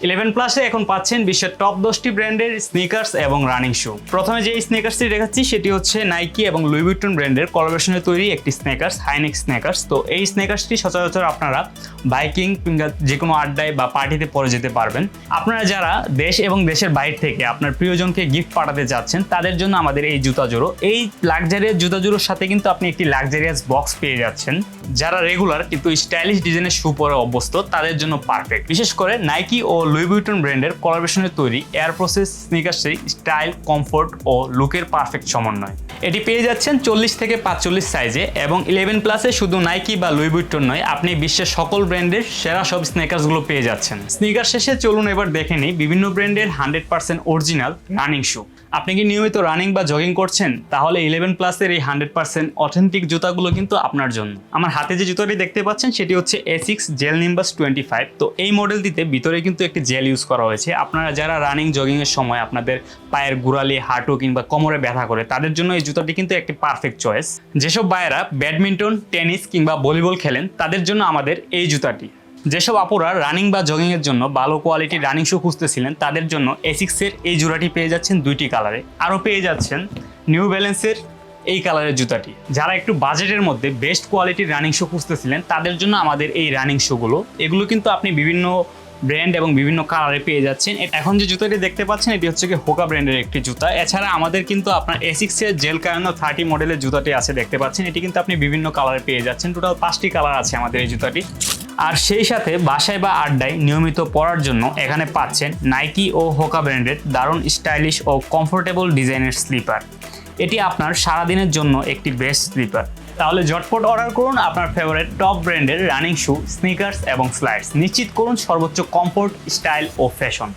11 প্লাসে এখন পাচ্ছেন বিশ্বের টপ 10টি ব্র্যান্ডের স্নিকার্স এবং রানিং শু। প্রথমে যে স্নিকার্সটি দেখাচ্ছি সেটি হচ্ছে নাইকি এবং লুই ভিটন ব্র্যান্ডের কোলাবোরেশনে তৈরি একটি স্নিকার্স, হাইনেক স্নিকার্স। তো এই স্নিকার্সটি সচরাচর আপনারা বাইকিং কিংবা যে কোনো আড্ডায় বা পার্টিতে পরে যেতে পারবেন। আপনারা যারা দেশ এবং দেশের বাইরে থেকে আপনার প্রিয়জনকে গিফট পাঠাতে যাচ্ছেন তাদের জন্য আমাদের এই জুতা জোড়ো। এই লাক্সারিয়াস জুতা জোড়োর সাথে কিন্তু আপনি একটি লাক্সারিয়াস বক্স পেয়ে যাচ্ছেন। যারা রেগুলার কিন্তু স্টাইলিশ ডিজাইনের শু পরে অভ্যস্ত তাদের জন্য পারফেক্ট। বিশেষ করে নাইকি ও লুই ভিটন ব্র্যান্ডের কোলাবোরেশনে তৈরি এয়ার প্রসেস স্নিকার্সের স্টাইল, কমফোর্ট ও লুকের পারফেক্ট সমন্বয়। এটি পেয়ে যাচ্ছেন 40 থেকে 45 সাইজে এবং 11 প্লাসে শুধু নাইকি বা লুই ভিটন নয়, আপনি বিশ্বের সকল ব্র্যান্ডের সেরা সব স্নিকার্সগুলো পেয়ে যাচ্ছেন। স্নিকার শেষে চলুন এবার দেখে নিই বিভিন্ন ব্র্যান্ডের 100% অরিজিনাল রানিং শু। আপনি কি নিয়মিত রানিং বা জগিং করছেন? তাহলে 11 প্লাসের এই 100% অথেন্টিক জুতাগুলো কিন্তু আপনার জন্য। আমার হাতে যে জুতাটি দেখতে পাচ্ছেন সেটি হচ্ছে এসিক্স জেল নিম্বাস 25। তো এই মডেলটিতে ভিতরে কিন্তু একটি জেল ইউজ করা হয়েছে। আপনারা যারা রানিং জগিং এর সময় আপনাদের পায়ের গোড়ালি, হাঁটু কিংবা কোমরে ব্যথা করে তাদের জন্য এই জুতাটি কিন্তু একটি পারফেক্ট চয়েস। যেসব ভাইয়েরা ব্যাডমিন্টন, টেনিস কিংবা ভলিবল খেলেন তাদের জন্য আমাদের এই জুতাটি। যেসব আপুরা রানিং বা জগিং এর জন্য ভালো কোয়ালিটির রানিং শু খুঁজতেছিলেন তাদের জন্য এসিক্সের এই জোড়াটি পেয়ে যাচ্ছেন 2টি কালারে। আরও পেয়ে যাচ্ছেন নিউ ব্যালেন্সের এই কালারের জুতাটি। যারা একটু বাজেটের মধ্যে বেস্ট কোয়ালিটির রানিং শু খুঁজতেছিলেন তাদের জন্য আমাদের এই রানিং শুগুলো। এগুলো কিন্তু আপনি বিভিন্ন ব্র্যান্ড এবং বিভিন্ন কালারে পেয়ে যাচ্ছেন। এখন যে জুতাটি দেখতে পাচ্ছেন এটি হচ্ছে কি হোকা ব্র্যান্ডের একটি জুতা। এছাড়া আমাদের কিন্তু আপনার এসিক্সের জেল কায়ানো 30 মডেলের জুতাটি আছে দেখতে পাচ্ছেন। এটি কিন্তু আপনি বিভিন্ন কালারে পেয়ে যাচ্ছেন। টোটাল 5টি কালার আছে আমাদের এই জুতাটি। আর সেই সাথে বাসায় বা আড্ডায় নিয়মিত পরার জন্য এখানে পাচ্ছেন নাইকি ও হোকা ব্র্যান্ডের দারুণ স্টাইলিশ ও কমফোর্টেবল ডিজাইনের স্লিপার। এটি আপনার সারাদিনের জন্য একটি বেস্ট স্লিপার। তাহলে ঝটপট অর্ডার করুন আপনার ফেভারিট টপ ব্র্যান্ডের রানিং শু, স্নিকার্স এবং স্লাইডস। নিশ্চিত করুন সর্বোচ্চ কমফোর্ট, স্টাইল ও ফ্যাশন।